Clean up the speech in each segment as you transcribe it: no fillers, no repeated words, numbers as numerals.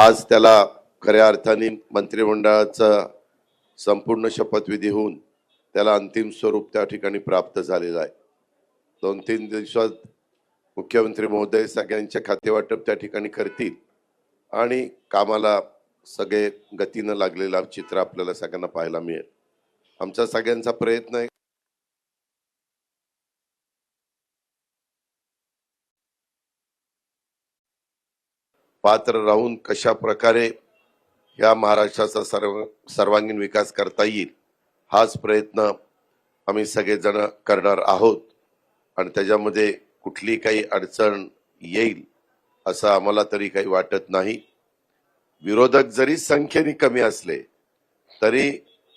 आज त्याला खऱ्या अर्थाने मंत्रिमंडळाचा संपूर्ण शपथविधी होऊन त्याला अंतिम स्वरूप त्या ठिकाणी प्राप्त झालेलं आहे. 2-3 दिवसात मुख्यमंत्री महोदय सगळ्यांच्या खातेवाटप त्या ठिकाणी करतील आणि कामाला सगळे गतीनं लागलेला चित्र आपल्याला सगळ्यांना पाहायला मिळेल. आमचा सगळ्यांचा प्रयत्न आहे पात्र राहून कशा प्रकारे या महाराष्ट्राचा सर्वांगीण विकास करता येईल हाच प्रयत्न आम्ही सगळेजण करणार आहोत. आणि त्याच्यामध्ये कुठली काही अडचण येईल असं आम्हाला तरी काही वाटत नाही. विरोधक जरी संख्येने कमी असले तरी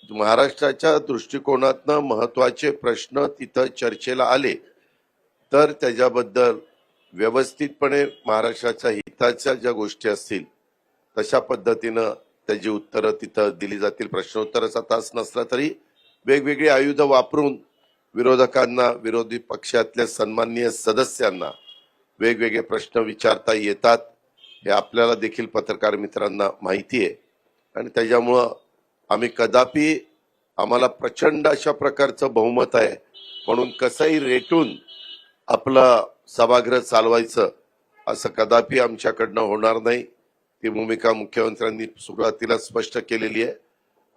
महाराष्ट्राच्या दृष्टिकोनातनं महत्वाचे प्रश्न तिथं चर्चेला आले तर त्याच्याबद्दल व्यवस्थितपणे महाराष्ट्राच्या हिताच्या ज्या गोष्टी असतील तशा पद्धतीनं त्याची उत्तरं तिथं दिली जातील. प्रश्नोत्तराचा तास नसला तरी वेगवेगळी आयुध वापरून विरोधकांना, विरोधी पक्षातल्या सन्माननीय सदस्यांना वेगवेगळे प्रश्न विचारता येतात हे आपल्याला देखील पत्रकार मित्रांना माहिती आहे. आणि त्याच्यामुळं आम्ही कदापि आम्हाला प्रचंड अशा प्रकारचं बहुमत आहे म्हणून कसंही रेटून आपलं सभागृह चालवायचं असं कदापि आमच्याकडनं होणार नाही. ती भूमिका मुख्यमंत्र्यांनी सुरुवातीला स्पष्ट केलेली आहे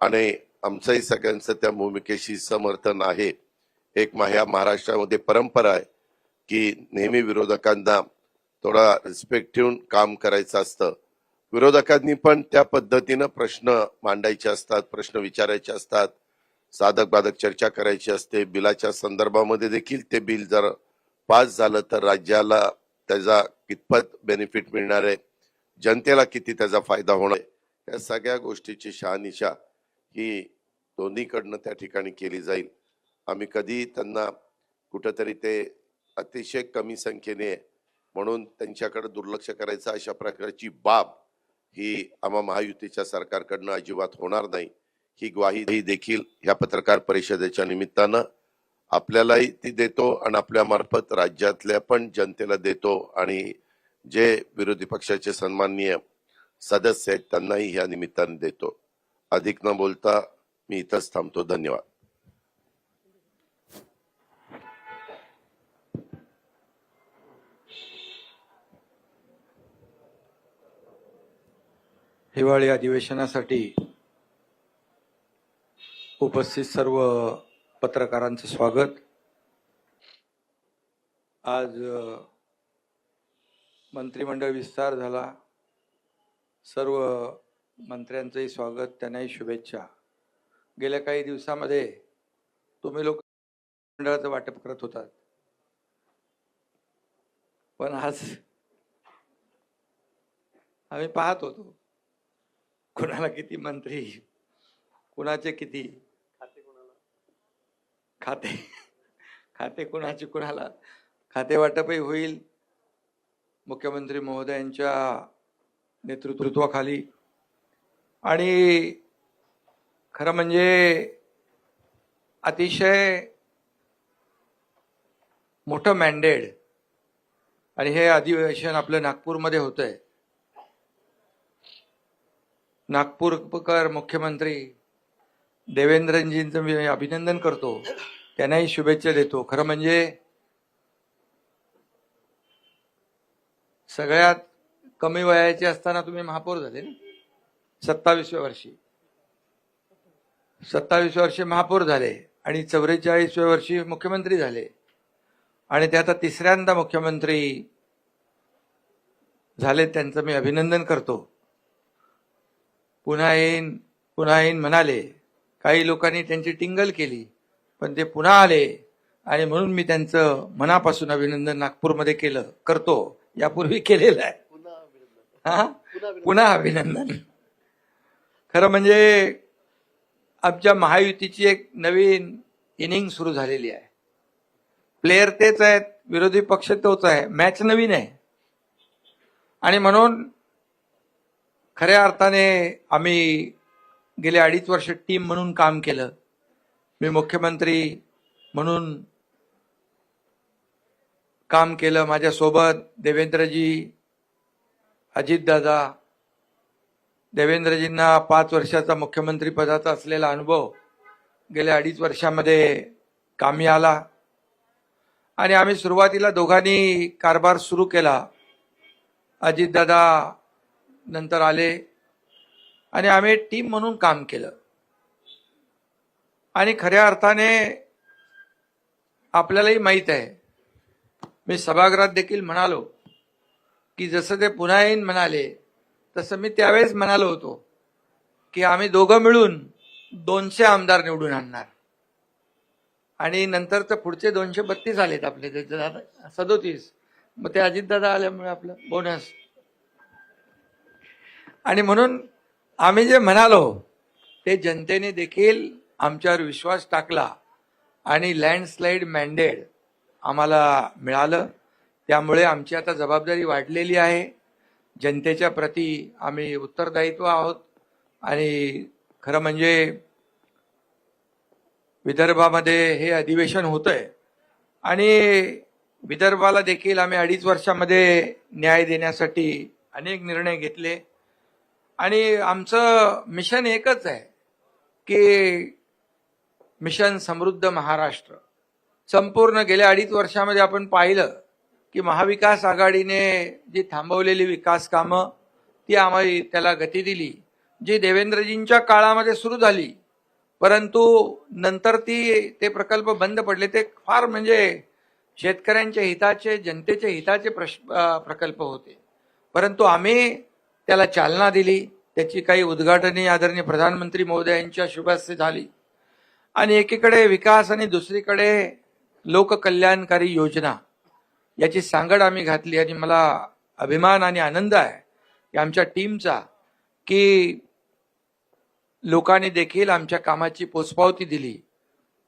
आणि आमचंही सगळ्यांचं त्या भूमिकेशी समर्थन आहे. एक ह्या महाराष्ट्रामध्ये परंपरा आहे की नेहमी विरोधकांना थोडा रिस्पेक्ट ठेवून काम करायचं असतं. विरोधकांनी पण त्या पद्धतीनं प्रश्न मांडायचे असतात, प्रश्न विचारायचे असतात, साधक बाधक चर्चा करायची असते. बिलाच्या संदर्भामध्ये देखील ते बिल जर पास झालं तर राज्याला त्याचा कितपत बेनिफिट मिळणार आहे, जनतेला किती त्याचा फायदा होणार आहे, या सगळ्या गोष्टीची शहानिशा ही दोन्हीकडनं त्या ठिकाणी केली जाईल. आम्ही कधी त्यांना कुठंतरी ते अतिशय कमी संख्येने म्हणून त्यांच्याकडे दुर्लक्ष करायचं अशा प्रकारची बाब ही आम्हा महायुतीच्या सरकारकडनं अजिबात होणार नाही. ही ग्वाही देखील ह्या पत्रकार परिषदेच्या निमित्तानं आपल्यालाही ती देतो आणि आपल्या मार्फत राज्यातल्या पण जनतेला देतो आणि जे विरोधी पक्षाचे सन्माननीय सदस्य आहेत त्यांनाही ह्या निमित्ताने देतो. अधिक न बोलता मी इथंच थांबतो. धन्यवाद. हिवाळी अधिवेशनासाठी उपस्थित सर्व पत्रकारांचं स्वागत. आज मंत्रिमंडळ विस्तार झाला. सर्व मंत्र्यांचंही स्वागत, त्यांनाही शुभेच्छा. गेल्या काही दिवसामध्ये तुम्ही लोक मंडळाचं वाटप करत होतात, पण आज आम्ही पाहत होतो कुणाला किती मंत्री, कुणाचे किती खाते कुणाचे कुणाला खाते वाटपही होईल मुख्यमंत्री महोदयांच्या नेतृत्वाखाली. आणि खरं म्हणजे अतिशय मोठं मॅन्डेट आणि हे अधिवेशन आपलं नागपूरमध्ये होतंय. नागपूरकर मुख्यमंत्री देवेंद्रजींचं मी अभिनंदन करतो, त्यांनाही शुभेच्छा देतो. खरं म्हणजे सगळ्यात कमी वयाचे असताना तुम्ही महापौर झाले ना, 27व्या वर्षी महापौर झाले आणि 44व्या वर्षी मुख्यमंत्री झाले आणि ते आता तिसऱ्यांदा मुख्यमंत्री झाले. त्यांचं मी अभिनंदन करतो. पुन्हा येईन म्हणाले. काही लोकांनी त्यांची टिंगल केली पण ते पुन्हा आले आणि म्हणून मी त्यांचं मनापासून अभिनंदन नागपूरमध्ये करतो. यापूर्वी केलेलं आहे. पुन्हा अभिनंदन. खरं म्हणजे आमच्या महायुतीची एक नवीन इनिंग सुरू झालेली आहे. प्लेयर तेच आहेत, विरोधी पक्ष तोच आहे, मॅच नवीन आहे. आणि म्हणून खऱ्या अर्थाने आम्ही गेले 2.5 वर्ष टीम म्हणून काम केलं. मी मुख्यमंत्री म्हणून काम केलं. माझ्यासोबत देवेंद्रजी, अजितदादा, देवेंद्रजींना 5 वर्षाचा मुख्यमंत्री पदाचा असलेला अनुभव गेल्या 2.5 वर्षामध्ये कामी आला आणि आम्ही सुरुवातीला दोघांनी कारभार सुरू केला. अजितदादा नंतर आले आणि आम्ही टीम म्हणून काम केलं आणि खऱ्या अर्थाने आपल्यालाही माहीत आहे, मी सभागृहात देखील म्हणालो की जसं ते पुन्हा येईन म्हणाले तसं मी त्यावेळेस म्हणालो होतो की आम्ही दोघं मिळून 200 आमदार निवडून आणणार आणि नंतर तर पुढचे 232 आलेत आपले 37. मग ते अजितदादा आल्यामुळे आपलं बोनस. आणि म्हणून आम्ही जे म्हणालो ते जनतेने देखील आमच्यावर विश्वास टाकला आणि लँडस्लाईड मॅन्डेट आम्हाला मिळालं. त्यामुळे आमची आता जबाबदारी वाढलेली आहे. जनतेच्या प्रती आम्ही उत्तरदायित्व आहोत आणि खरं म्हणजे विदर्भामध्ये हे अधिवेशन होतंय आणि विदर्भाला देखील आम्ही 2.5 वर्षामध्ये न्याय देण्यासाठी अनेक निर्णय घेतले आणि आमचं मिशन एकच आहे की मिशन समृद्ध महाराष्ट्र. संपूर्ण गेल्या 2.5 वर्षामध्ये आपण पाहिलं की महाविकास आघाडीने जी थांबवलेली विकास कामं ती आम्ही त्याला गती दिली, जी देवेंद्रजींच्या काळामध्ये सुरू झाली परंतु नंतर ते प्रकल्प बंद पडले. ते फार म्हणजे शेतकऱ्यांच्या हिताचे, जनतेच्या हिताचे प्रकल्प होते, परंतु आम्ही त्याला चालना दिली. त्याची काही उद्घाटने आदरणीय प्रधानमंत्री महोदयांच्या शुभ हस्ते झाली आणि एकीकडे विकास आणि दुसरीकडे लोककल्याणकारी योजना याची सांगड आम्ही घातली. आणि मला अभिमान आणि आनंद आहे की आमच्या टीमचा की लोकांनी देखील आमच्या कामाची पोचपावती दिली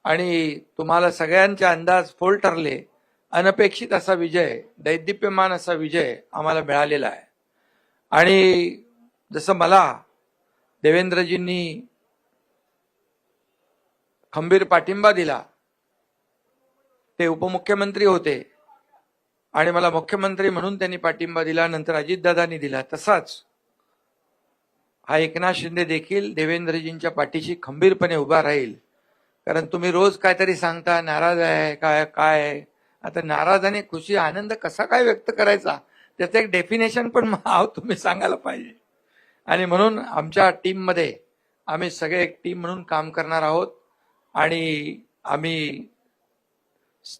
आणि तुम्हाला सगळ्यांचे अंदाज फोल ठरले. अनपेक्षित असा विजय, दैदिप्यमान असा विजय आम्हाला मिळालेला आहे. आणि जसं मला देवेंद्रजींनी खंबीर पाठिंबा दिला, ते उपमुख्यमंत्री होते आणि मला मुख्यमंत्री म्हणून त्यांनी पाठिंबा दिला, नंतर अजितदादांनी दिला, तसाच हा एकनाथ शिंदे देखील देवेंद्रजींच्या पाठीशी खंबीरपणे उभा राहील. कारण तुम्ही रोज काहीतरी सांगता, नाराज आहे काय काय. आता नाराज आणि खुशी आनंद कसा काय व्यक्त करायचा त्याचं एक डेफिनेशन पण तुम्ही सांगायला पाहिजे. आणि म्हणून आमच्या टीममध्ये आम्ही सगळे एक टीम म्हणून काम करणार आहोत आणि आम्ही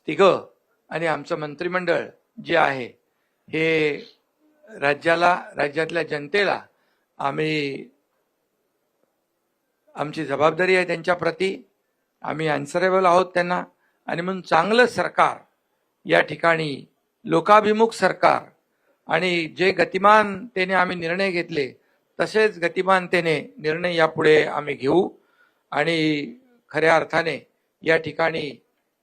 तिघं आणि आमचं मंत्रिमंडळ जे आहे हे राज्यातल्या जनतेला आम्ही, आमची जबाबदारी आहे त्यांच्या प्रती, आम्ही अन्सरेबल आहोत त्यांना. आणि म्हणून चांगलं सरकार या ठिकाणी, लोकाभिमुख सरकार आणि जे गतिमानतेने आम्ही निर्णय घेतले तसेच गतिमानतेने निर्णय यापुढे आम्ही घेऊ. आणि खऱ्या अर्थाने या ठिकाणी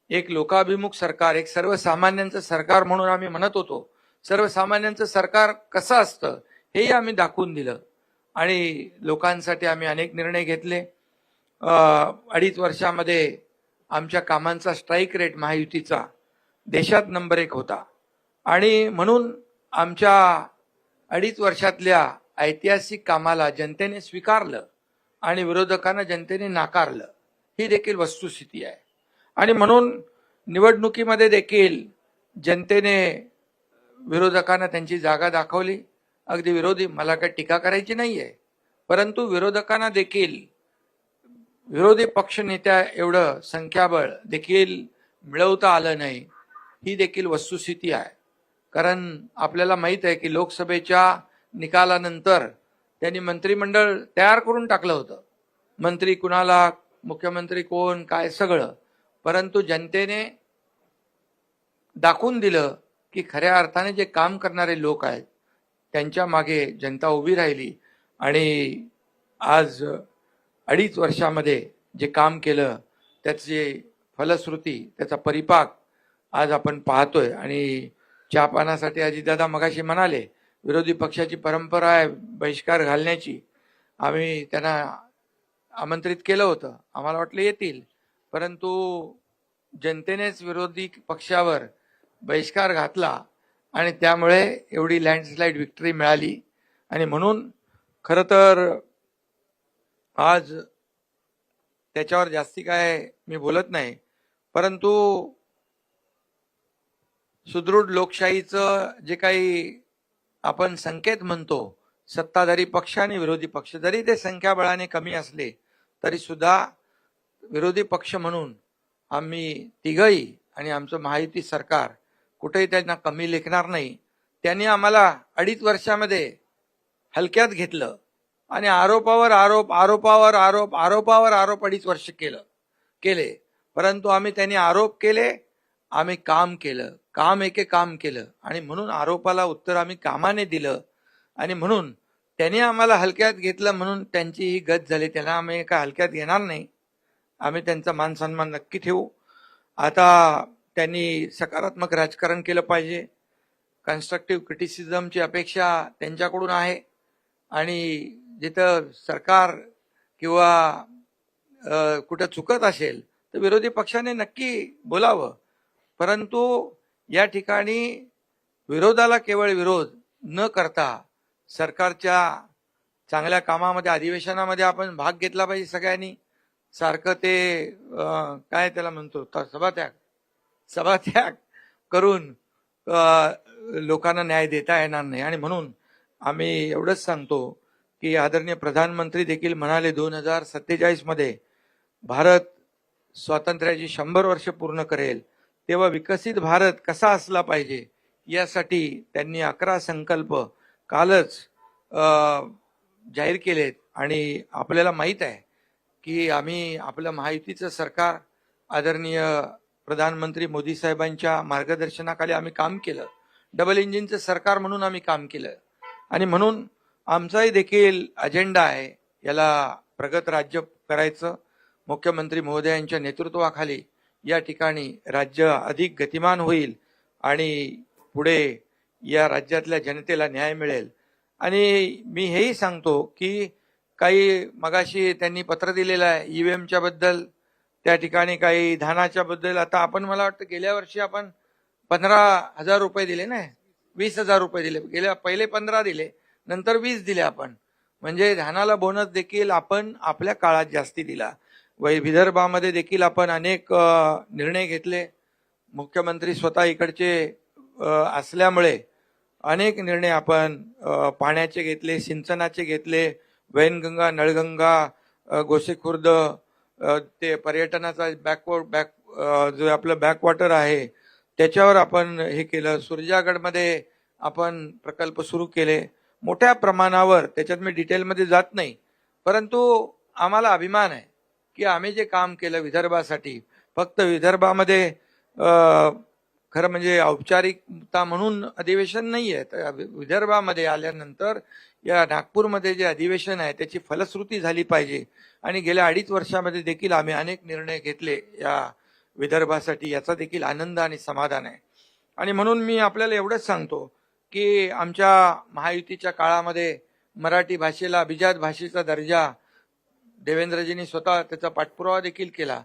एक लोकाभिमुख सरकार, एक सर्वसामान्यांचं सरकार म्हणून आम्ही म्हणत होतो. सर्वसामान्यांचं सरकार कसं असतं हेही आम्ही दाखवून दिलं आणि लोकांसाठी आम्ही अनेक निर्णय घेतले. 2.5 वर्षामध्ये आमच्या कामांचा स्ट्राईक रेट महायुतीचा देशात नंबर 1 होता आणि म्हणून आमच्या 2.5 वर्षातल्या ऐतिहासिक कामाला जनतेने स्वीकारलं आणि विरोधकांना जनतेने नाकारलं. ही देखील वस्तुस्थिती आहे. आणि म्हणून निवडणुकीमध्ये देखील जनतेने विरोधकांना त्यांची जागा दाखवली. अगदी विरोधी, मला काही टीका करायची नाहीये, परंतु विरोधकांना देखील विरोधी पक्षनेत्या एवढं संख्याबळ देखील मिळवता आलं नाही. ही देखील वस्तुस्थिती आहे. कारण आपल्याला माहित आहे की लोकसभेच्या निकालानंतर त्यांनी मंत्रिमंडळ तयार करून टाकलं होतं. मंत्री कुणाला, मुख्यमंत्री कोण, काय सगळं. परंतु जनतेने दाखवून दिलं की खऱ्या अर्थाने जे काम करणारे लोक आहेत त्यांच्या मागे जनता उभी राहिली. आणि आज 2.5 वर्षामध्ये जे काम केलं त्याची फलश्रुती, त्याचा परिपाक आज आपण पाहतोय. आणि चहापानासाठी अजितदादा मगाशी म्हणाले विरोधी पक्षाची परंपरा आहे बहिष्कार घालण्याची. आम्ही त्यांना आमंत्रित केलं होतं, आम्हाला वाटलं येतील, परंतु जनतेनेच विरोधी पक्षावर बहिष्कार घातला आणि त्यामुळे एवढी लँडस्लाईड विक्ट्री मिळाली. आणि म्हणून खरं तर आज त्याच्यावर जास्ती काय मी बोलत नाही, परंतु सुदृढ लोकशाहीचं जे काही आपण संकेत म्हणतो, सत्ताधारी पक्ष आणि विरोधी पक्ष जरी ते संख्याबळाने कमी असले तरी सुद्धा विरोधी पक्ष म्हणून आम्ही तिघही आणि आमचं महायुती सरकार कुठेही त्यांना कमी लेखणार नाही. त्यांनी आम्हाला 2.5 वर्षामध्ये हलक्यात घेतलं आणि आरोपावर आरोप आरोपावर आरोप आरोपावर आरोप 2.5 वर्ष केले. परंतु आम्ही त्यांनी आरोप केले, आम्ही काम केलं, काम एके काम केलं आणि म्हणून आरोपाला उत्तर आम्ही कामाने दिलं आणि म्हणून त्यांनी आम्हाला हलक्यात घेतलं म्हणून त्यांची ही गत झाली. त्यांना आम्ही काय हलक्यात घेणार नाही. आम्ही त्यांचा मान सन्मान नक्की ठेवू. आता त्यांनी सकारात्मक राजकारण केलं पाहिजे. कन्स्ट्रक्टिव्ह क्रिटिसिझमची अपेक्षा त्यांच्याकडून आहे आणि जिथं सरकार किंवा कुठं चुकत असेल तर विरोधी पक्षाने नक्की बोलावं. परंतु या ठिकाणी विरोधाला केवळ विरोध न करता सरकारच्या चांगल्या कामामध्ये अधिवेशनामध्ये आपण भाग घेतला पाहिजे सगळ्यांनी. सारखं ते काय त्याला म्हणतो सभात्याग करून लोकांना न्याय देता येणार नाही. आणि म्हणून आम्ही एवढंच सांगतो की आदरणीय प्रधानमंत्री देखील म्हणाले 2047 मध्ये भारत स्वातंत्र्याची 100 वर्ष पूर्ण करेल, तेव्हा विकसित भारत कसा असला पाहिजे यासाठी त्यांनी 11 संकल्प कालच जाहीर केलेत. आणि आपल्याला माहीत आहे की आम्ही आपलं महायुतीचं सरकार आदरणीय प्रधानमंत्री मोदी साहेबांच्या मार्गदर्शनाखाली आम्ही काम केलं. डबल इंजिनचं सरकार म्हणून आम्ही काम केलं आणि म्हणून आमचाही देखील अजेंडा आहे याला प्रगत राज्य करायचं. मुख्यमंत्री महोदयांच्या नेतृत्वाखाली या ठिकाणी राज्य अधिक गतिमान होईल आणि पुढे या राज्यातल्या जनतेला न्याय मिळेल. आणि मी हेही सांगतो की काही मगाशी त्यांनी पत्र दिलेलं आहे ईव्हीएमच्या बद्दल, त्या ठिकाणी काही धानाच्या बद्दल. आता आपण मला वाटतं गेल्या वर्षी आपण 15,000 रुपये दिले ना, 20,000 रुपये दिले. पहिले 15 दिले, नंतर 20 दिले आपण. म्हणजे धानाला बोनस देखील आपण आपल्या काळात जास्ती दिला. विदर्भामध्ये देखील आपण अनेक निर्णय घेतले. मुख्यमंत्री स्वतः इकडचे असल्यामुळे अनेक निर्णय आपण पाण्याचे घेतले, सिंचनाचे घेतले, वैनगंगा, नळगंगा, गोसेखुर्द, ते पर्यटनाचा जो आपलं बॅकवॉटर आहे त्याच्यावर आपण हे केलं. सुरजागडमध्ये आपण प्रकल्प सुरू केले मोठ्या प्रमाणावर. त्याच्यात मी डिटेलमध्ये जात नाही, परंतु आम्हाला अभिमान आहे की आम्ही जे काम केलं विदर्भासाठी, फक्त विदर्भामध्ये खरं म्हणजे औपचारिकता म्हणून अधिवेशन नाही आहे, तर विदर्भामध्ये आल्यानंतर या नागपूरमध्ये जे अधिवेशन आहे त्याची फलश्रुती झाली पाहिजे. आणि गेल्या 2.5 वर्षामध्ये देखील आम्ही अनेक निर्णय घेतले या विदर्भासाठी, याचा देखील आनंद आणि समाधान आहे. आणि म्हणून मी आपल्याला एवढंच सांगतो की आमच्या महायुतीच्या काळामध्ये मराठी भाषेला अभिजात भाषेचा दर्जा देवेंद्रजींनी स्वतः त्याचा पाठपुरावा देखील केला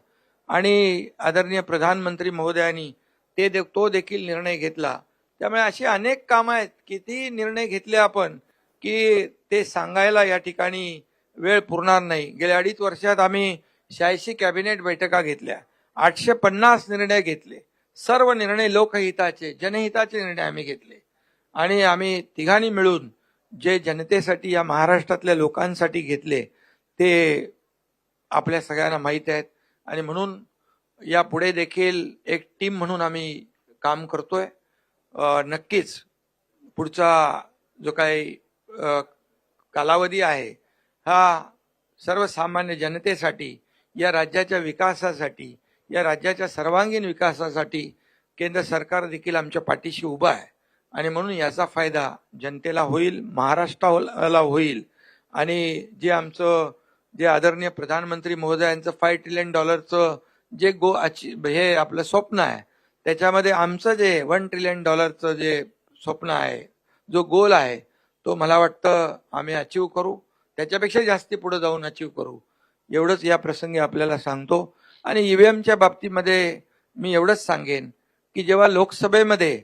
आणि आदरणीय प्रधानमंत्री महोदयांनी तो देखील निर्णय घेतला. त्यामुळे अशी अनेक कामं आहेत, किती निर्णय घेतले आपण की ते सांगायला या ठिकाणी वेळ पुरणार नाही. गेल्या 2.5 वर्षात आम्ही 86 कॅबिनेट बैठका घेतल्या, 850 निर्णय घेतले. सर्व निर्णय लोकहिताचे, जनहिताचे निर्णय आम्ही घेतले आणि आम्ही तिघांनी मिळून जे जनतेसाठी या महाराष्ट्रातल्या लोकांसाठी घेतले ते आपल्या सगळ्यांना माहीत आहेत. आणि म्हणून यापुढे देखील एक टीम म्हणून आम्ही काम करतोय. नक्कीच पुढचा जो काही कालावधी आहे हा सर्वसामान्य जनतेसाठी, या राज्याच्या विकासासाठी, या राज्याच्या सर्वांगीण विकासासाठी केंद्र सरकार देखील आमच्या पाठीशी उभा आहे. आणि म्हणून याचा फायदा जनतेला होईल, महाराष्ट्राला होईल. आणि जे आदरणीय प्रधानमंत्री महोदयांचं $5 ट्रिलियन जे हे आपलं स्वप्न आहे, त्याच्यामध्ये आमचं जे $1 ट्रिलियन जे स्वप्न आहे, जो गोल आहे, तो मला वाटतं आम्ही अचीव करू. त्याच्यापेक्षा जास्ती पुढे जाऊन अचीव करू. एवढंच या प्रसंगी आपल्याला सांगतो. आणि ईव्हीएमच्या बाबतीमध्ये मी एवढंच सांगेन की जेव्हा लोकसभेमध्ये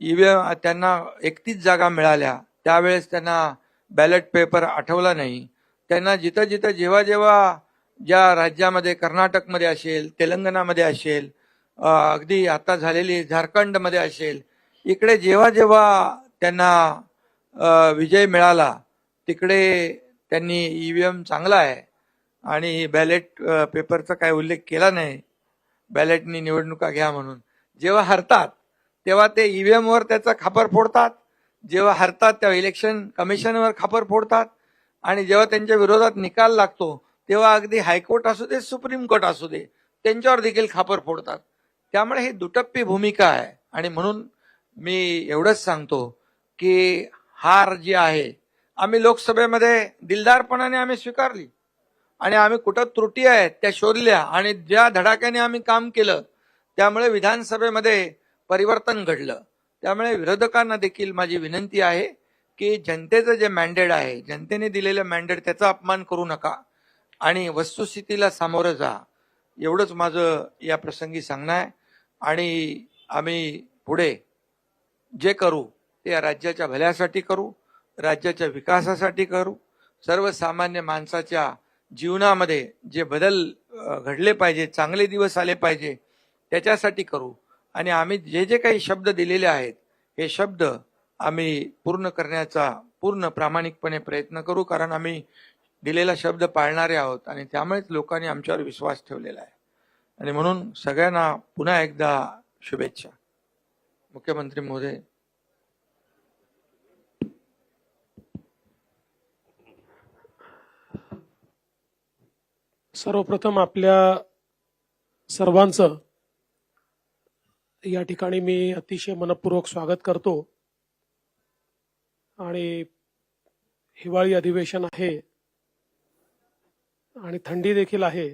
ईव्हीएम त्यांना 31 जागा मिळाल्या त्यावेळेस त्यांना बॅलेट पेपर आठवला नाही, त्यांना जिथं जिथं जेव्हा जेव्हा ज्या राज्यामध्ये कर्नाटकमध्ये असेल, तेलंगणामध्ये असेल, अगदी आता झालेली झारखंडमध्ये असेल, इकडे जेव्हा जेव्हा त्यांना विजय मिळाला तिकडे त्यांनी ईव्हीएम चांगला आहे आणि बॅलेट पेपरचा काय उल्लेख केला नाही, बॅलेटनी निवडणुका घ्या म्हणून. जेव्हा हरतात तेव्हा ते ईव्हीएम वर त्याचा खापर फोडतात, जेव्हा हरतात तेव्हा इलेक्शन कमिशनवर खापर फोडतात, आणि जेव्हा त्यांच्या विरोधात निकाल लागतो तेव्हा अगदी हायकोर्ट असू दे, सुप्रीम कोर्ट असू दे, त्यांच्यावर देखील खापर फोडतात. त्यामुळे ही दुटप्पी भूमिका आहे. आणि म्हणून मी एवढंच सांगतो की हार जी आहे आम्ही लोकसभेमध्ये दिलदारपणाने आम्ही स्वीकारली, आणि आम्ही कुठं त्रुटी आहेत त्या शोधल्या, आणि ज्या धडाक्याने आम्ही काम केलं त्यामुळे विधानसभेमध्ये परिवर्तन घडलं. त्यामुळे विरोधकांना देखील माझी विनंती आहे की जनतेचं जे मॅन्डेट आहे, जनतेने दिलेलं मॅन्डेट, त्याचा अपमान करू नका आणि वस्तुस्थितीला सामोरं जा. एवढंच माझं या प्रसंगी सांगणं आहे. आणि आम्ही पुढे जे करू ते या राज्याच्या भल्यासाठी करू, राज्याच्या विकासासाठी करू, सर्वसामान्य माणसाच्या जीवनामध्ये जे बदल घडले पाहिजे, चांगले दिवस आले पाहिजे, त्याच्यासाठी करू. आणि आम्ही जे जे काही शब्द दिलेले आहेत हे शब्द आम्ही पूर्ण करण्याचा पूर्ण प्रामाणिकपणे प्रयत्न करू, कारण आम्ही दिलेला शब्द पाळणारे आहोत आणि त्यामुळेच लोकांनी आमच्यावर विश्वास ठेवलेला आहे. आणि म्हणून सगळ्यांना पुन्हा एकदा शुभेच्छा. मुख्यमंत्री महोदय. सर्वप्रथम आपल्या सर्वांचं या ठिकाणी मी अतिशय मनपूर्वक स्वागत करतो. आणि हिवाळी अधिवेशन आहे आणि थंडी देखील आहे,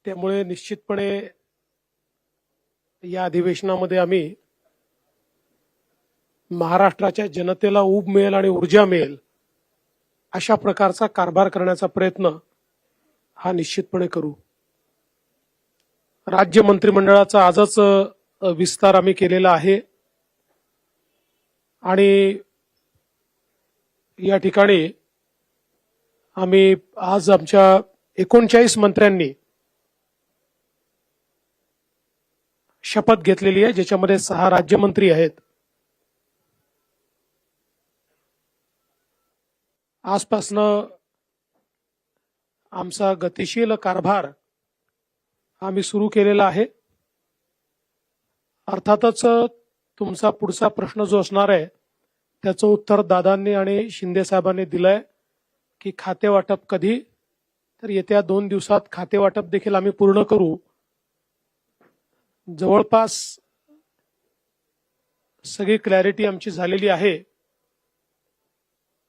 त्यामुळे निश्चितपणे या अधिवेशनामध्ये आम्ही महाराष्ट्राच्या जनतेला ऊब मिळेल आणि ऊर्जा मिळेल अशा प्रकारचा कारभार करण्याचा प्रयत्न हा निश्चितपणे करू. राज्य मंत्रिमंडळाचा आजच विस्तार आम्ही केलेला आहे आणि या ठिकाणी आम्ही आज आमच्या 39 मंत्र्यांनी शपथ घेतलेली आहे, ज्याच्यामध्ये 6 राज्यमंत्री आहेत. आजपासनं आमचा गतिशील कारभार आम्ही सुरू केलेला आहे. अर्थातच तुमचा पुढचा प्रश्न जो असणार आहे त्याचं उत्तर दादांनी आणि शिंदे साहेबांनी दिलंय की खाते वाटप कधी, तर येत्या 2 दिवसात खाते वाटप देखील आम्ही पूर्ण करू. जवळपास सगळी क्लॅरिटी आमची झालेली आहे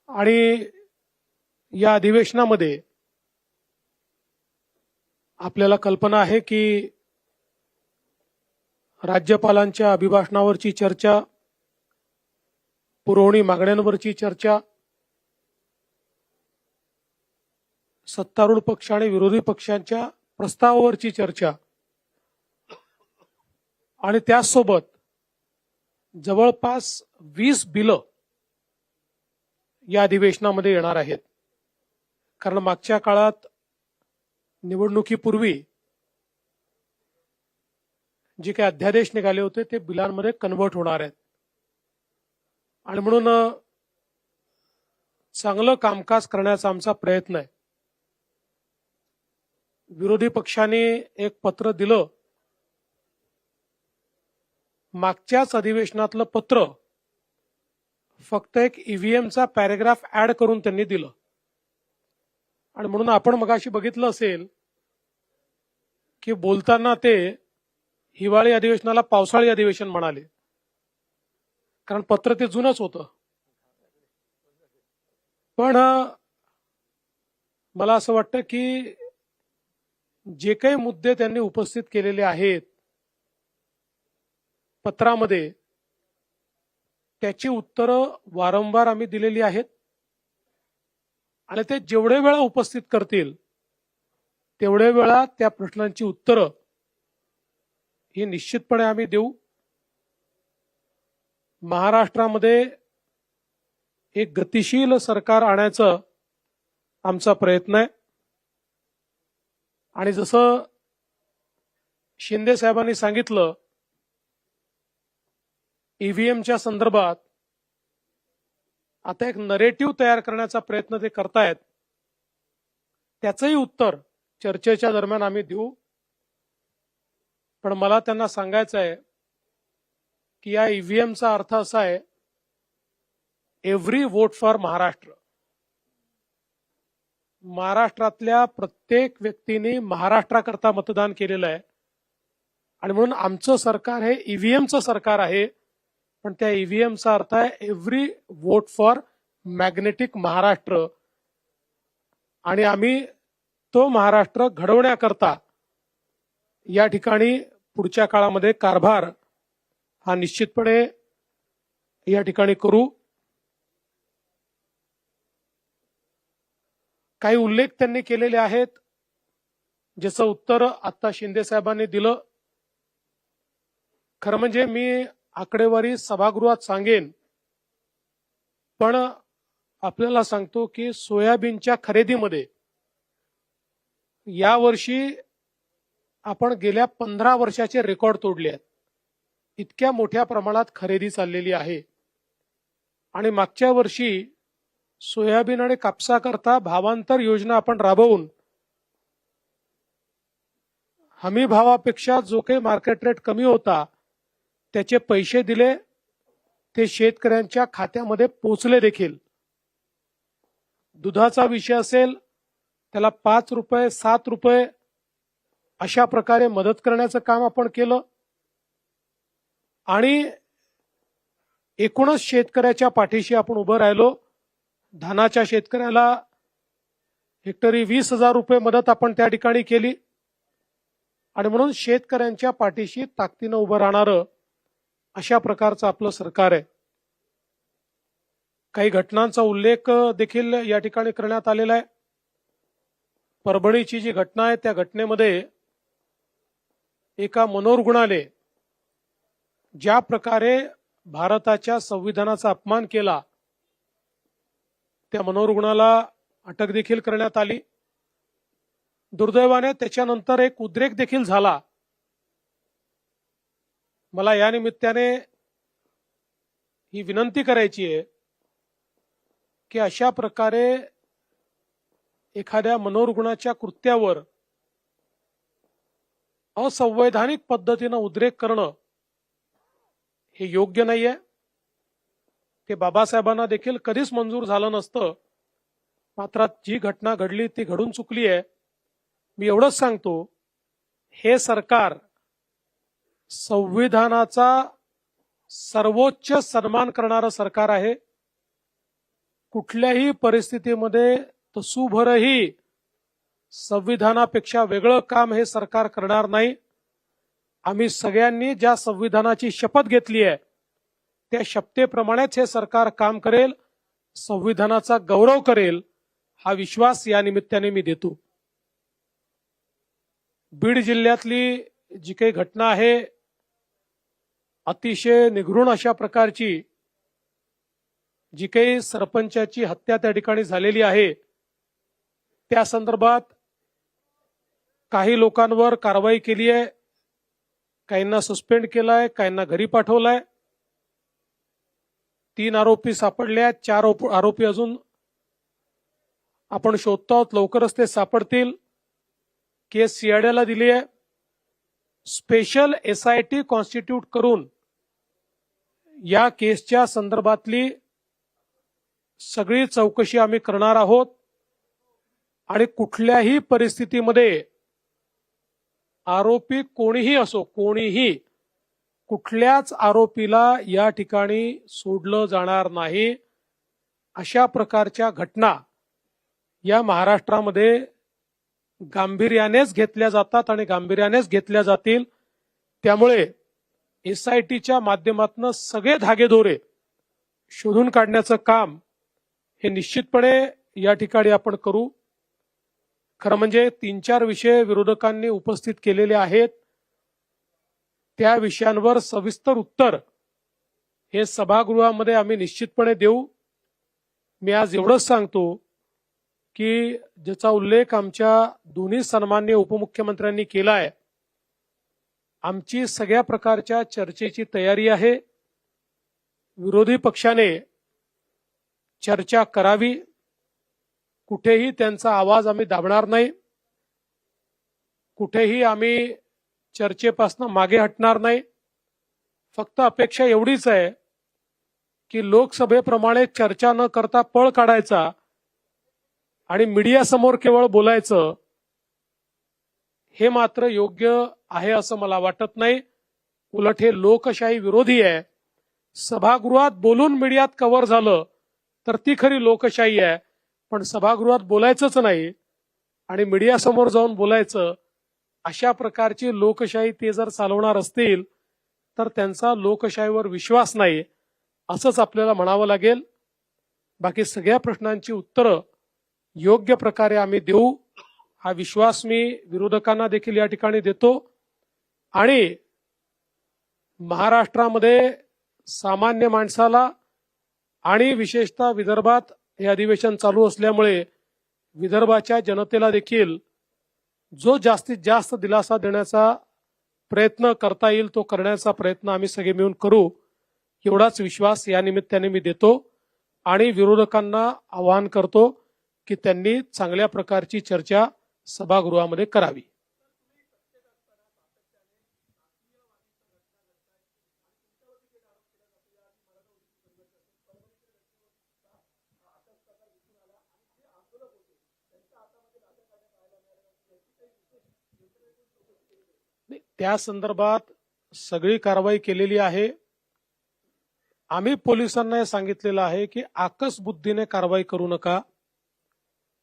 आणि या अधिवेशनामध्ये आपल्याला कल्पना आहे की राज्यपालांच्या अभिभाषणावरची चर्चा, पुरवणी मागण्यांवरची चर्चा, सत्तारूढ पक्ष आणि विरोधी पक्षांच्या प्रस्तावावरची चर्चा आणि त्याचसोबत जवळपास 20 बिलं या अधिवेशनामध्ये येणार आहेत. कारण मागच्या काळात निवडणुकीपूर्वी जे काही अध्यादेश निघाले होते ते बिलांमध्ये कन्व्हर्ट होणार आहेत आणि म्हणून चांगलं कामकाज करण्याचा आमचा प्रयत्न आहे. विरोधी पक्षाने एक पत्र दिलं, मागच्याच अधिवेशनातलं पत्र फक्त एक ईव्हीएमचा पॅरेग्राफ ऍड करून त्यांनी दिलं आणि म्हणून आपण मगाशी बघितलं असेल की बोलताना ते हिवाळी अधिवेशनाला पावसाळी अधिवेशन म्हणाले, कारण पत्र ते जुनच होतं. पण मला असं वाटतं की जे काही मुद्दे त्यांनी उपस्थित केलेले आहेत पत्रामध्ये, त्याची उत्तरं वारंवार आम्ही दिलेली आहेत आणि ते जेवढे वेळा उपस्थित करतील तेवढे वेळा त्या प्रश्नांची उत्तरं ही निश्चितपणे आम्ही देऊ. महाराष्ट्रामध्ये एक गतिशील सरकार आणायचं आमचा प्रयत्न आहे. आणि जसं शिंदे साहेबांनी सांगितलं, ईव्हीएमच्या संदर्भात आता एक नरेटिव्ह तयार करण्याचा प्रयत्न ते करतायत. त्याचंही उत्तर चर्चेच्या दरम्यान आम्ही देऊ. पण मला त्यांना सांगायचं आहे की या ईव्हीएमचा अर्थ असा आहे, एव्हरी वोट फॉर महाराष्ट्र. महाराष्ट्रातल्या प्रत्येक व्यक्तीने महाराष्ट्राकरता मतदान केलेलं आहे आणि म्हणून आमचं सरकार हे ईव्हीएमचं सरकार आहे. पण त्या ईव्हीएमचा अर्थ आहे every vote for magnetic Maharashtra. आणि आम्ही तो महाराष्ट्र घडवण्याकरता या ठिकाणी पुढच्या काळामध्ये कारभार हा निश्चितपणे या ठिकाणी करू. काही उल्लेख त्यांनी केलेले आहेत, ज्याचं उत्तर आता शिंदे साहेबांनी दिलं. खरं म्हणजे मी आकडेवारी सभागृहात सांगेन, पण आपल्याला सांगतो की सोयाबीनच्या खरेदीमध्ये यावर्षी आपण गेल्या 15 वर्षाचे रेकॉर्ड तोडले आहेत. इतक्या मोठ्या प्रमाणात खरेदी चाललेली आहे. आणि मागच्या वर्षी सोयाबीन आणि कापसाकरता भावांतर योजना आपण राबवून हमी भावापेक्षा जो काही मार्केट रेट कमी होता त्याचे पैसे दिले, ते शेतकऱ्यांच्या खात्यामध्ये पोचले देखील. दुधाचा विषय असेल, त्याला 5 रुपये 7 रुपये अशा प्रकारे मदत करण्याचं काम आपण केलं. आणि एकूणच शेतकऱ्याच्या पाठीशी आपण उभं राहिलो. धानाच्या शेतकऱ्याला हेक्टरी 20,000 रुपये मदत आपण त्या ठिकाणी केली. आणि म्हणून शेतकऱ्यांच्या पाठीशी ताकदीनं उभं राहणारं अशा प्रकारचं आपलं सरकार आहे. काही घटनांचा उल्लेख देखील या ठिकाणी करण्यात आलेला आहे. परभणीची जी घटना आहे, त्या घटनेमध्ये एका मनोरुग्णाने ज्या प्रकारे भारताच्या संविधानाचा अपमान केला, त्या मनोरुग्णाला अटक देखील करण्यात आली. दुर्दैवाने त्याच्यानंतर एक उद्रेक देखील झाला. मला या निमित्ताने ही विनंती करायची आहे की अशा प्रकारे एखाद्या मनोरुग्णाच्या कृत्यावर असंवैधानिक पद्धतीनं उद्रेक करणं हे योग्य नाहीये. ते बाबासाहेबांना देखील कधीच मंजूर झालं नसतं. मात्र जी घटना घडली ती घडून चुकली आहे. मी एवढंच सांगतो, हे सरकार संविधानाचा सर्वोच्च सन्मान करणारं सरकार आहे. कुठल्याही परिस्थितीमध्ये तसूभरही संविधानापेक्षा वेगळं काम हे सरकार करणार नाही. आम्ही सगळ्यांनी ज्या संविधानाची शपथ घेतली आहे त्या शपथेप्रमाणेच हे सरकार काम करेल, संविधानाचा गौरव करेल, हा विश्वास या निमित्ताने मी देतो. बीड जिल्ह्यातली जी काही घटना आहे, अतिशय निघृण अशा प्रकारची जी काही सरपंचाची हत्या त्या ठिकाणी झालेली आहे, त्या संदर्भात काही लोकांवर कारवाई केली आहे, काहींना सस्पेंड केलाय, काहींना घरी पाठवलाय. 3 आरोपी सापडले आहेत, 4 आरोपी अजून आपण शोधतो आहोत. लवकरच ते सापडतील. केस सीआयडीला दिली आहे. स्पेशल SIT कॉन्स्टिट्यूट करून या केसच्या संदर्भातली सगळी चौकशी आम्ही करणार आहोत. आणि कुठल्याही परिस्थितीमध्ये आरोपी कोणीही असो, कोणीही कुठल्याच आरोपीला या ठिकाणी सोडलं जाणार नाही. अशा प्रकारच्या घटना या महाराष्ट्रामध्ये गांभीर्यानेच घेतल्या जातात आणि गांभीर्यानेच घेतल्या जातील. त्यामुळे SITच्या माध्यमातून सगळे धागेदोरे शोधून काढण्याचं काम हे निश्चितपणे या ठिकाणी आपण करू. खरं म्हणजे 3-4 विषय विरोधकांनी उपस्थित केलेले आहेत. त्या विषयांवर सविस्तर उत्तर हे सभागृहामध्ये आम्ही निश्चितपणे देऊ. मी आज एवढंच सांगतो की ज्याचा उल्लेख आमच्या दोन्ही सन्माननीय उपमुख्यमंत्र्यांनी केला आहे, आमची सगळ्या प्रकारच्या चर्चेची तयारी आहे. विरोधी पक्षाने चर्चा करावी, कुठेही त्यांचा आवाज आम्ही दाबणार नाही, कुठेही आम्ही चर्चेपासून मागे हटणार नाही. फक्त अपेक्षा एवढीच आहे की लोकसभेप्रमाणे चर्चा न करता पळ काढायचा आणि मीडियासमोर केवळ बोलायचं, हे मात्र योग्य आहे असं मला वाटत नाही. उलट हे लोकशाही विरोधी आहे. सभागृहात बोलून मीडियात कव्हर झालं तर ती खरी लोकशाही आहे, पण सभागृहात बोलायचंच नाही आणि मीडियासमोर जाऊन बोलायचं, अशा प्रकारची लोकशाही ते जर चालवणार असतील तर त्यांचा लोकशाहीवर विश्वास नाही असंच आपल्याला म्हणावं लागेल. बाकी सगळ्या प्रश्नांची उत्तरं योग्य प्रकारे आम्ही देऊ, हा विश्वास मी विरोधकांना देखील या ठिकाणी देतो. आणि महाराष्ट्रामध्ये सामान्य माणसाला आणि विशेषतः विदर्भात हे अधिवेशन चालू असल्यामुळे विदर्भाच्या जनतेला देखील जो जास्तीत जास्त दिलासा देण्याचा प्रयत्न करता येईल तो करण्याचा प्रयत्न आम्ही सगळे मिळून करू, एवढाच विश्वास या निमित्ताने मी देतो. आणि विरोधकांना आवाहन करतो की त्यांनी चांगल्या प्रकारची चर्चा सभागृहामध्ये करावी. त्या संदर्भात सगळी कारवाई केलेली आहे. आम्ही पोलिसांना हे सांगितलेलं आहे की आकस बुद्धीने कारवाई करू नका,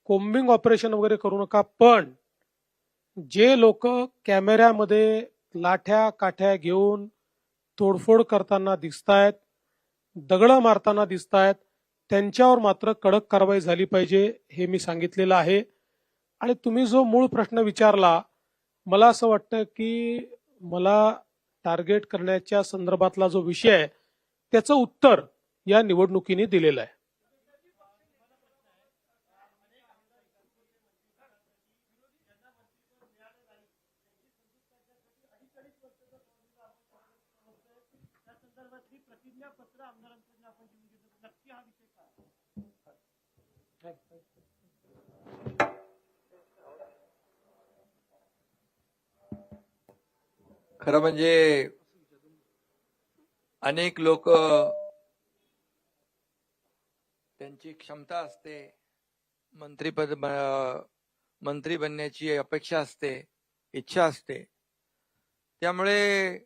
कोम्बिंग ऑपरेशन वगैरे करू नका, पण जे लोक कॅमेऱ्यामध्ये लाठ्या काठ्या घेऊन तोडफोड करताना दिसतायत, दगडं मारताना दिसतायत, त्यांच्यावर मात्र कडक कारवाई झाली पाहिजे, हे मी सांगितलेलं आहे. आणि तुम्ही जो मूळ प्रश्न विचारला, मला असं वाटतं की मला टार्गेट करण्याच्या संदर्भातला जो विषय आहे त्याचं उत्तर या निवडणुकीने दिलेलं आहे. खरं म्हणजे अनेक लोक त्यांची क्षमता असते, मंत्री बनण्याची अपेक्षा असते, इच्छा असते, त्यामुळे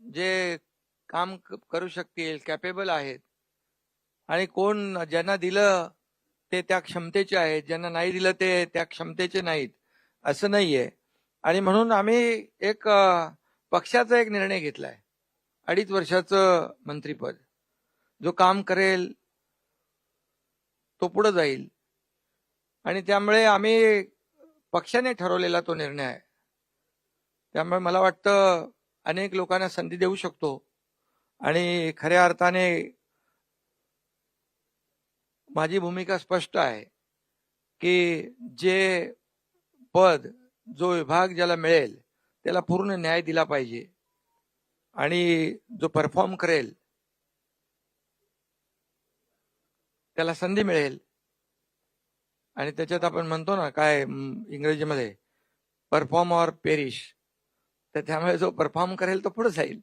जे काम करू शकतील, कॅपेबल आहेत, आणि कोण ज्यांना दिलं ते त्या क्षमतेचे आहेत, ज्यांना नाही दिलं ते त्या क्षमतेचे नाहीत, असं नाहीये. आणि म्हणून आम्ही एक पक्षाचा एक निर्णय घेतलाय, 2.5 वर्षाचं मंत्रीपद. जो काम करेल तो पुढे जाईल, आणि त्यामुळे आम्ही पक्षाने ठरवलेला तो निर्णय आहे. त्यामुळे मला वाटतं अनेक लोकांना संधी देऊ शकतो, आणि खऱ्या अर्थाने माझी भूमिका स्पष्ट आहे की जे पद, जो विभाग ज्याला मिळेल त्याला पूर्ण न्याय दिला पाहिजे, आणि जो परफॉर्म करेल त्याला संधी मिळेल. आणि त्याच्यात आपण म्हणतो ना काय इंग्रजीमध्ये, परफॉर्म ऑर पेरिश, तर त्यामुळे जो परफॉर्म करेल तो पुढे जाईल.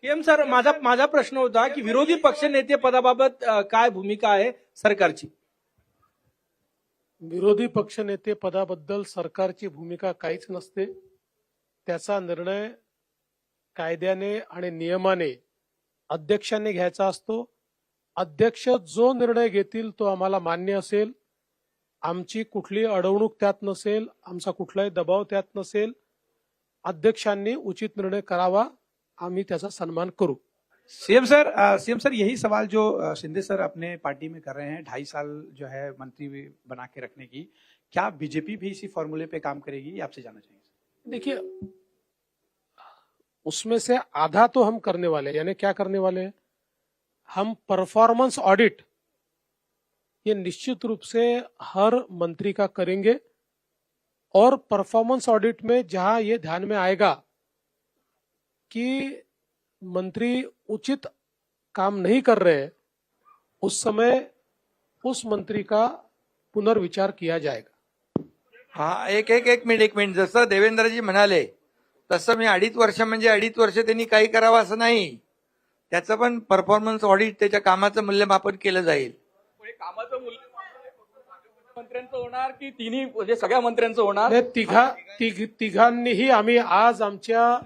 सीएम सर, माझा प्रश्न होता की विरोधी पक्षनेते पदाबाबत काय भूमिका आहे सरकारची? विरोधी पक्षनेते पदाबद्दल सरकारची भूमिका काहीच नसते. त्याचा निर्णय कायद्याने आणि नियमाने अध्यक्षांनी घ्यायचा असतो. अध्यक्ष जो निर्णय घेतील तो आम्हाला मान्य असेल. आमची कुठली अडवणूक त्यात नसेल, आमचा कुठलाही दबाव त्यात नसेल. अध्यक्षांनी उचित निर्णय करावा, आम्ही त्याचा सन्मान करू. सीएम सर यही सवाल जो शिंदे सर अपने पार्टी में कर रहे हैं, 2.5 साल जो है मंत्री बना के रखने की, क्या बीजेपी भी इसी फॉर्मूले पे काम करेगी, ये आपसे जानना चाहेंगे? देखिए, उसमें से आधा तो हम करने वाले हैं, यानी क्या करने वाले हैं, हम परफॉर्मेंस ऑडिट ये निश्चित रूप से हर मंत्री का करेंगे और परफॉर्मेंस ऑडिट में जहां ये ध्यान में आएगा कि मंत्री उचित काम नहीं कर रहे हैं, उस समय उस मंत्री का पुनर्विचार किया जाएगा. हा एक मिनिट जसं देवेंद्रजी म्हणाले तसं मी 2.5 वर्ष म्हणजे 2.5 वर्ष त्यांनी काही करावं असं नाही. त्याचं पण परफॉर्मन्स ऑडिट त्याच्या कामाचं मूल्यमापन केलं जाईल. कामाचं मूल्यमापन मंत्र्यांचं होणार की तिन्ही म्हणजे सगळ्या मंत्र्यांचं होणार? तिघांनीही आम्ही आज आमच्या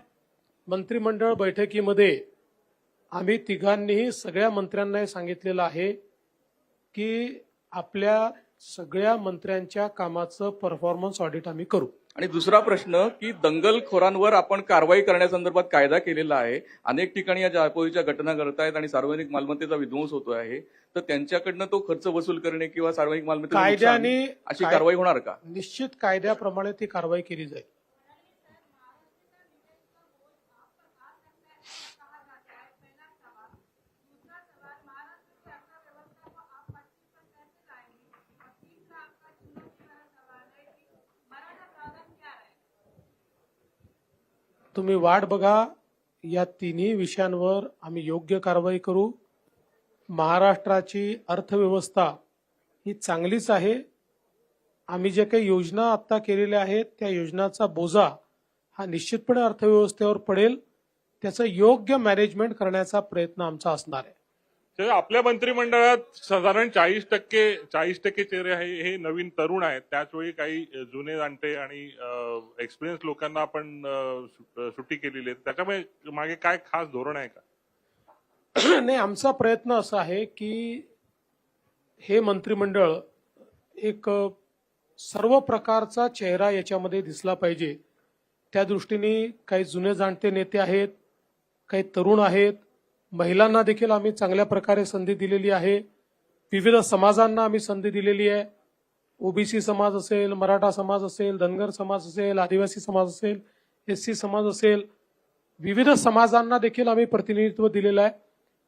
मंत्रिमंडळ बैठकीमध्ये आम्ही तिघांनीही सगळ्या मंत्र्यांना हे सांगितलेलं आहे की आपल्या सगळ्या मंत्र्यांच्या कामाचं परफॉर्मन्स ऑडिट आम्ही करू. आणि दुसरा प्रश्न की दंगलखोरांवर आपण कारवाई करण्यासंदर्भात कायदा केलेला आहे. अनेक ठिकाणी या जाळपोळीच्या घटना घडत आहेत आणि सार्वजनिक मालमत्तेचा विध्वंस होतो आहे. तर त्यांच्याकडनं तो खर्च वसूल करणे किंवा सार्वजनिक मालमत्तेचं नुकसान कायद्याने अशी कारवाई होणार का? निश्चित कायद्याप्रमाणे ती कारवाई केली जाईल. तुम्ही वाट बघा, या तिन्ही विषयांवर आम्ही योग्य कारवाई करू. महाराष्ट्राची अर्थव्यवस्था ही चांगलीच आहे. आम्ही जे काही योजना आता केलेल्या आहेत त्या योजनाचा बोजा हा निश्चितपणे अर्थव्यवस्थेवर पडेल. त्याचं योग्य मॅनेजमेंट करण्याचा प्रयत्न आमचा असणार आहे. तर आपल्या मंत्रिमंडळात साधारण 40% चेहरे हे नवीन तरुण आहेत. त्याचवेळी काही जुने जाणते आणि एक्सपिरियन्स लोकांना आपण सुट्टी केलेली आहे. त्याच्यामुळे मागे काय खास धोरण आहे का? नाही, आमचा प्रयत्न असा आहे की हे मंत्रिमंडळ एक सर्व प्रकारचा चेहरा याच्यामध्ये दिसला पाहिजे. त्या दृष्टीने काही जुने जाणते नेते आहेत, काही तरुण आहेत, महिलांना देखील आम्ही चांगल्या प्रकारे संधी दिलेली आहे. विविध समाजांना आम्ही संधी दिलेली आहे. ओबीसी समाज असेल, मराठा समाज असेल, धनगर समाज असेल, आदिवासी समाज असेल, एससी समाज असेल, विविध समाजांना देखील आम्ही प्रतिनिधित्व दिलेलं आहे.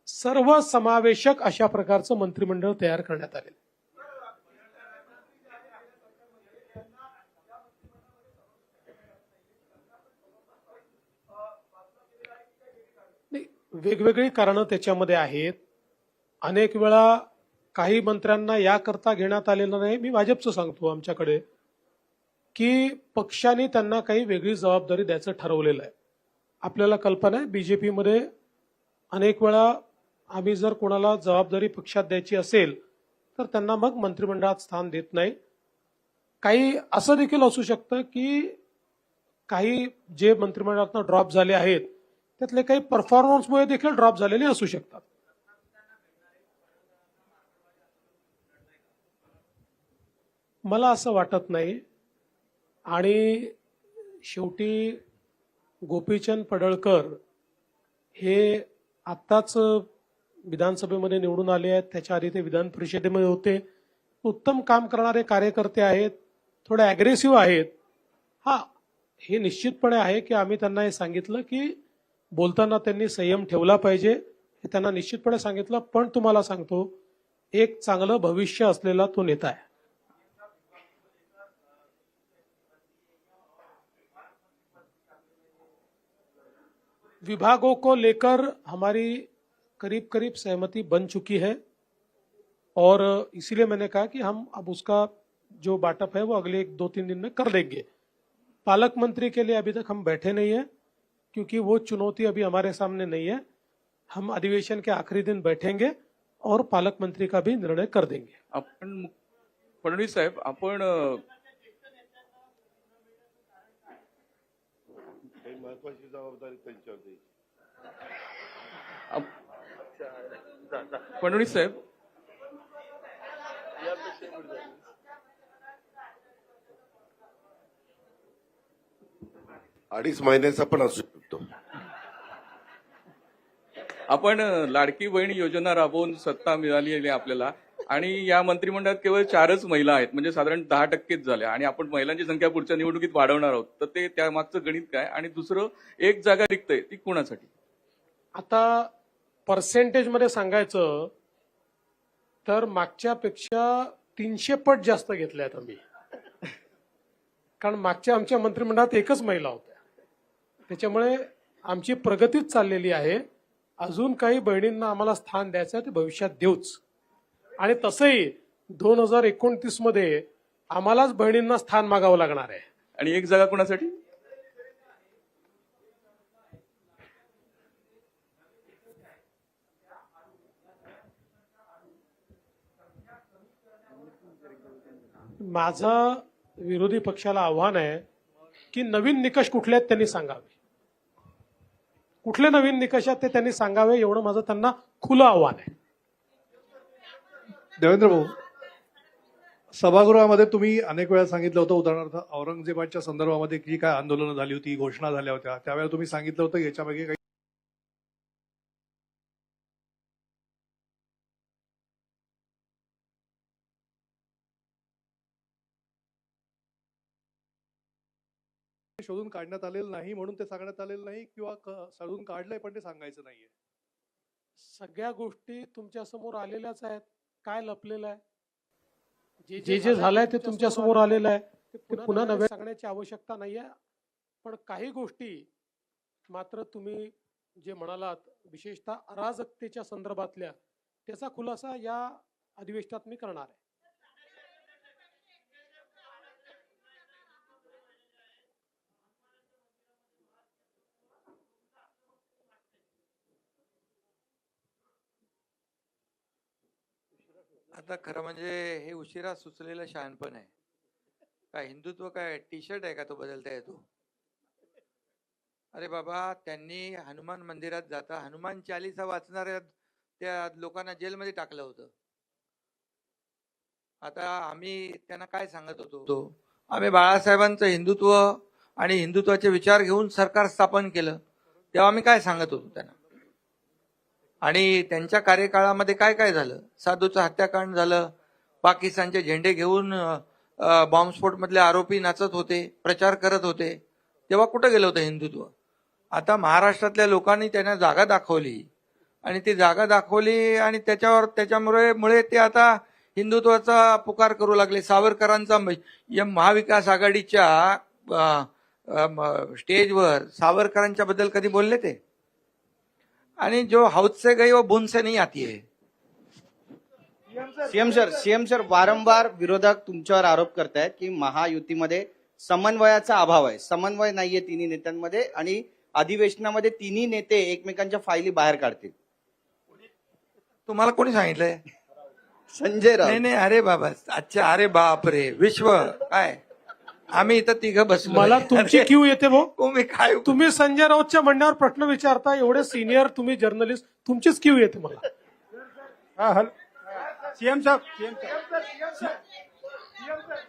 सर्व समावेशक अशा प्रकारचं मंत्रिमंडळ तयार करण्यात आले. वेगवेगळी कारणं त्याच्यामध्ये आहेत. अनेक वेळा काही मंत्र्यांना याकरता घेण्यात आलेलं नाही. मी भाजपचं सांगतो आमच्याकडे की पक्षाने त्यांना काही वेगळी जबाबदारी द्यायचं ठरवलेलं आहे. आपल्याला कल्पना आहे बीजेपीमध्ये अनेक वेळा आम्ही जर कोणाला जबाबदारी पक्षात द्यायची असेल तर त्यांना मग मंत्रिमंडळात स्थान देत नाही. काही असं देखील असू शकतं की काही जे मंत्रिमंडळातनं ड्रॉप झाले आहेत त्यातले काही परफॉर्मन्समुळे देखील ड्रॉप झालेले असू शकतात. मला असं वाटत नाही. आणि शेवटी गोपीचंद पडळकर हे आत्ताच विधानसभेमध्ये निवडून आले आहेत. त्याच्या आधी ते विधान परिषदेमध्ये होते. उत्तम काम करणारे कार्यकर्ते आहेत, थोडे अग्रेसिव्ह आहेत. हे निश्चितपणे आहे की आम्ही त्यांना हे सांगितलं की बोलताना त्यांनी संयम ठेवला पाहिजे, हे त्यांना निश्चितपणे सांगितलं. पण तुम्हाला सांगतो, एक चांगलं भविष्य असलेला तो नेता आहे. विभागों को लेकर हमारी करीब करीब सहमति बन चुकी है और इसीलिए मैंने कहा कि हम अब उसका जो बाटअप है वो अगले 1-2-3 दिन में कर देंगे. पालक मंत्री के लिए अभी तक हम बैठे नहीं है क्योंकि वो चुनौती अभी हमारे सामने नहीं है. हम अधिवेशन के आखिरी दिन बैठेंगे और पालक मंत्री का भी निर्णय कर देंगे. आपण फडणवीस साहेब, आपण महत्वाची जबाबदारी त्यांच्यावर द्यायची. फडणवीस साहेब, अडीच महिन्याचा पण असू शकतो. आपण लाडकी बहीण योजना राबवून सत्ता मिळाली आहे आपल्याला आणि या मंत्रिमंडळात केवळ 4च महिला आहेत, म्हणजे साधारण 10%च झाल्या आणि आपण महिलांची संख्या पुढच्या निवडणुकीत वाढवणार आहोत. तर ते त्या मागचं गणित काय? आणि दुसरं, एक जागा रिक्त आहे ती कोणासाठी? आता पर्सेंटेजमध्ये सांगायचं तर मागच्यापेक्षा 300 पट जास्त घेतल्या आहेत आम्ही. कारण मागच्या आमच्या मंत्रिमंडळात एकच महिला होत्या. त्याच्यामुळे आमची प्रगतीच चाललेली आहे. अजून काही बहिणींना आम्हाला स्थान द्यायचं आहे ते भविष्यात देऊच. आणि तसंही 2029 मध्ये आम्हालाच बहिणींना स्थान मागावं लागणार आहे. आणि एक जागा कोणासाठी? माझं विरोधी पक्षाला आव्हान आहे की नवीन निकष कुठले आहेत त्यांनी सांगावे. कुठले नवीन निकष आहेत ते त्यांनी सांगावे, एवढं माझं त्यांना खुलं आव्हान आहे. देवेंद्र भाऊ, सभागृहामध्ये तुम्ही अनेक वेळा सांगितलं होतं, उदाहरणार्थ औरंगजेबाच्या संदर्भामध्ये जी काय आंदोलनं झाली होती, घोषणा झाल्या होत्या, त्यावेळेला तुम्ही सांगितलं होतं याच्यामागे काही शोधून काढण्यात आलेलं नाही म्हणून ते सांगण्यात आलेलं नाही, किंवा शोधून काढलंय पण ते सांगायचं नाहीये. सगळ्या गोष्टी तुमच्या समोर आलेल्याच आहेत. काय लपलेलं आहे? जे जे झालंय ते तुमच्या समोर आलेलं आहे. ते पुन्हा नव्या सांगण्याची आवश्यकता नाहीये. पण काही गोष्टी मात्र तुम्ही जे म्हणालात, विशेषतः अराजकतेच्या संदर्भातल्या, त्याचा खुलासा या अधिवेशनात मी करणार आहे. आता खरं म्हणजे हे उशिरा सुचलेलं शहाणपण आहे. काय हिंदुत्व काय टी शर्ट आहे का तो बदलता येतो? अरे बाबा, त्यांनी हनुमान मंदिरात जाता हनुमान चालीसा वाचणाऱ्या त्या लोकांना जेलमध्ये टाकलं होतं. आता आम्ही त्यांना काय सांगत होतो? आम्ही बाळासाहेबांचं हिंदुत्व आणि हिंदुत्वाचे विचार घेऊन सरकार स्थापन केलं, तेव्हा आम्ही काय सांगत होतो त्यांना? आणि त्यांच्या कार्यकाळामध्ये काय काय झालं? साधूचं हत्याकांड झालं, पाकिस्तानचे झेंडे घेऊन बॉम्बस्फोट मधले आरोपी नाचत होते, प्रचार करत होते, तेव्हा कुठं गेलं होतं हिंदुत्व? आता महाराष्ट्रातल्या लोकांनी त्यांना जागा दाखवली आणि ती जागा दाखवली आणि त्याच्यामुळे ते आता हिंदुत्वाचा पुकार करू लागले. सावरकरांचा या महाविकास आघाडीच्या स्टेजवर सावरकरांच्या बद्दल कधी बोलले ते? आणि जो हौद से गई वो बूंद से नहीं आती है. सीएम सर वारंवार विरोधक तुमच्यावर आरोप करतायत की महायुतीमध्ये समन्वयाचा अभाव आहे. समन्वय नाहीये तिन्ही नेत्यांमध्ये आणि अधिवेशनामध्ये तिन्ही नेते एकमेकांच्या फायली बाहेर काढतील. तुम्हाला कोणी सांगितलंय? संजय राऊत. नाही नाही, अरे बाबा, अच्छा, अरे बाप रे, विश्व काय आम्ही इथं तिघं बसलो. मला तुमची क्यू येते भाऊ. मी काय तुम्ही संजय राऊतच्या म्हणण्यावर प्रश्न विचारता, एवढे सिनियर तुम्ही जर्नलिस्ट, तुमचीच क्यू येते मला. सीएम साहब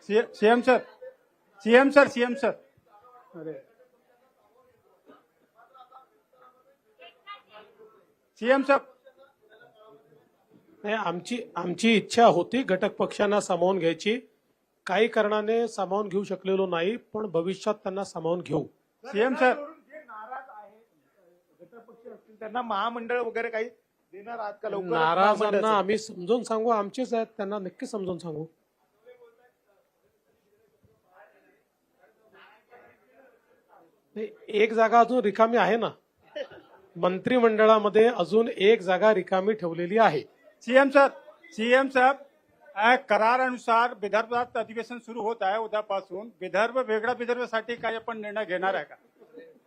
सीएम सर अरे सीएम साहब, नाही, आमची इच्छा होती घटक पक्षांना सामावून घ्यायची. काही कारणाने सामावून घेऊ शकलेलो नाही, पण भविष्यात त्यांना सामावून घेऊ. सीएम सर त्यांना महामंडळ वगैरे काही देणार आहात का? लवकर नाराजांना आम्ही समजून सांगू, आमचेच आहेत, त्यांना नक्की समजून सांगू. नाही, एक जागा अजून रिकामी आहे ना, मंत्रिमंडळामध्ये अजून एक जागा रिकामी ठेवलेली आहे. सीएम साहब करारानुसार विदर्भात अधिवेशन सुरू होत आहे उद्यापासून. वेगळा विदर्भासाठी काय आपण निर्णय घेणार आहे का?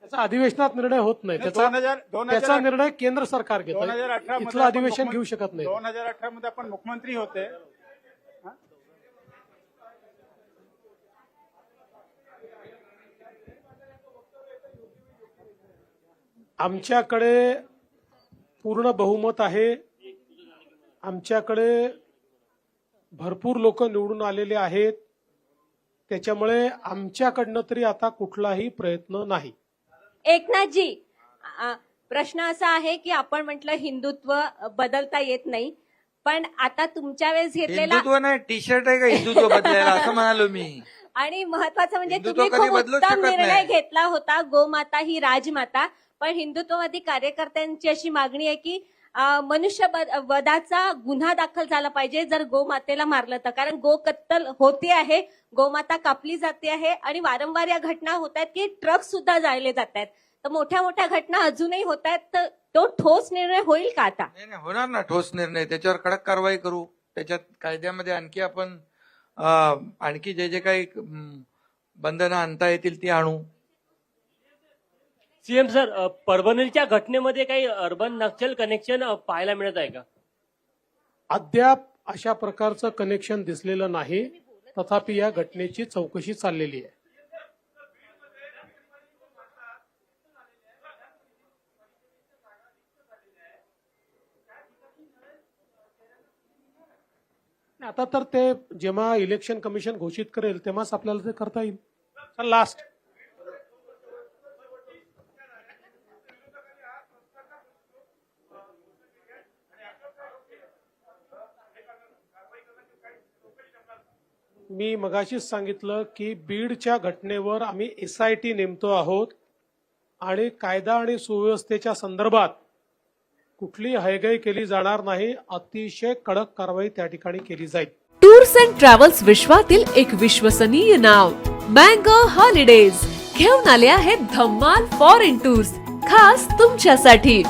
त्याचा अधिवेशनात निर्णय होत नाही. त्याचा निर्णय केंद्र सरकार घेतं. 2018 इथलं अधिवेशन घेऊ शकत नाही. 2018 मध्ये आपण मुख्यमंत्री होते. आमच्याकडे पूर्ण बहुमत आहे. आमच्याकडे भरपूर लोक निवडून आलेले आहेत. त्याच्यामुळे आमच्याकडनं तरी आता कुठलाही प्रयत्न नाही. एकनाथजी, प्रश्न असा आहे की आपण म्हटलं हिंदुत्व बदलता येत नाही, पण आता तुमच्या वेळेस घेतलेला हिंदुत्व नाही, टी शर्ट आहे का हिंदुत्व बदलायला, असं म्हणालो मी. आणि महत्वाचं म्हणजे हिंदुत्व तुम्ही कधी खूप बदलूच उत्तम शकत निर्णय नाही. घेतला होता, गोमाता ही राजमाता. पण हिंदुत्ववादी कार्यकर्त्यांची अशी मागणी आहे की वधाचा गुन्हा दाखल झाला पाहिजे जर गोमातेला मारलं तर, कारण गो कत्तल होते आहे, गोमाता कापली जाते आहे आणि वारंवार या घटना होत आहेत की ट्रक सुद्धा जाळले जात आहेत. तर मोठ्या मोठ्या घटना अजूनही होत आहेत. तर तो ठोस निर्णय होईल का आता? नाही, होणार ना ठोस निर्णय. त्याच्यावर कडक कारवाई करू. त्याच्यात कायद्यामध्ये आणखी आपण आणखी जे जे काही बंधनं आणता येतील ती आणू. सीएम सर, परभणीच्या घटनेमध्ये काही अर्बन नक्षल कनेक्शन पाहायला मिळत आहे का? अद्याप अशा प्रकारचं कनेक्शन दिसलेलं नाही. तथापि या घटनेची चौकशी चाललेली आहे. आता तर ते जेव्हा इलेक्शन कमिशन घोषित करेल तेव्हाच आपल्याला ते करता येईल. लास्ट मी मगाशीच सांगितलं की बीडच्या घटनेवर आम्ही SIT नेमतो आहोत आणि कायदा आणि सुव्यवस्थेच्या संदर्भात कुठली हयगय केली जाणार नाही. अतिशय कडक कारवाई त्या ठिकाणी केली जाईल. टूर्स अँड ट्रॅव्हल्स विश्वातील एक विश्वसनीय नाव मँगो हॉलिडेज घेऊन आले आहेत धम्माल फॉरेन टूर्स खास तुमच्यासाठी.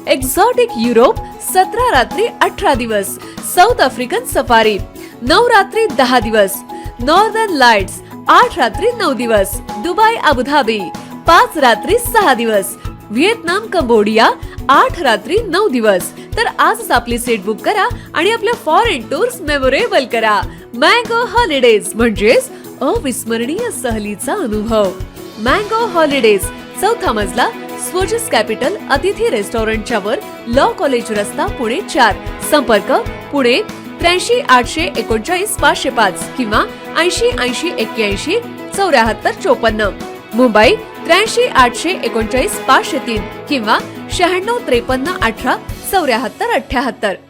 एक्झॉटिक युरोप 17 रात्री 18 दिवस, साऊथ आफ्रिकन सफारी 9 रात्री 10 दिवस, नॉर्दर्न लाईट्स 8 रात्री 9 दिवस, दुबई अबुधाबी 5 रात्री 6 दिवस, व्हिएतनाम कंबोडिया 8 रात्री 9 दिवस. तर आजच आपली सीट बुक करा आणि आपल्या फॉरेन टूर्स मेमोरेबल करा. मँगो हॉलिडेज म्हणजेच अविस्मरणीय सहलीचा अनुभव. मँगो हॉलिडेज, 4था मजला, स्वोजस कॅपिटल अतिथी रेस्टॉरंटच्या वर, लॉ कॉलेज रस्ता, पुणे 4. संपर्क पुणे 83 839 505 किंवा 80 80 81 74 54. मुंबई 83 839 503 किंवा 96 53 18 74 78.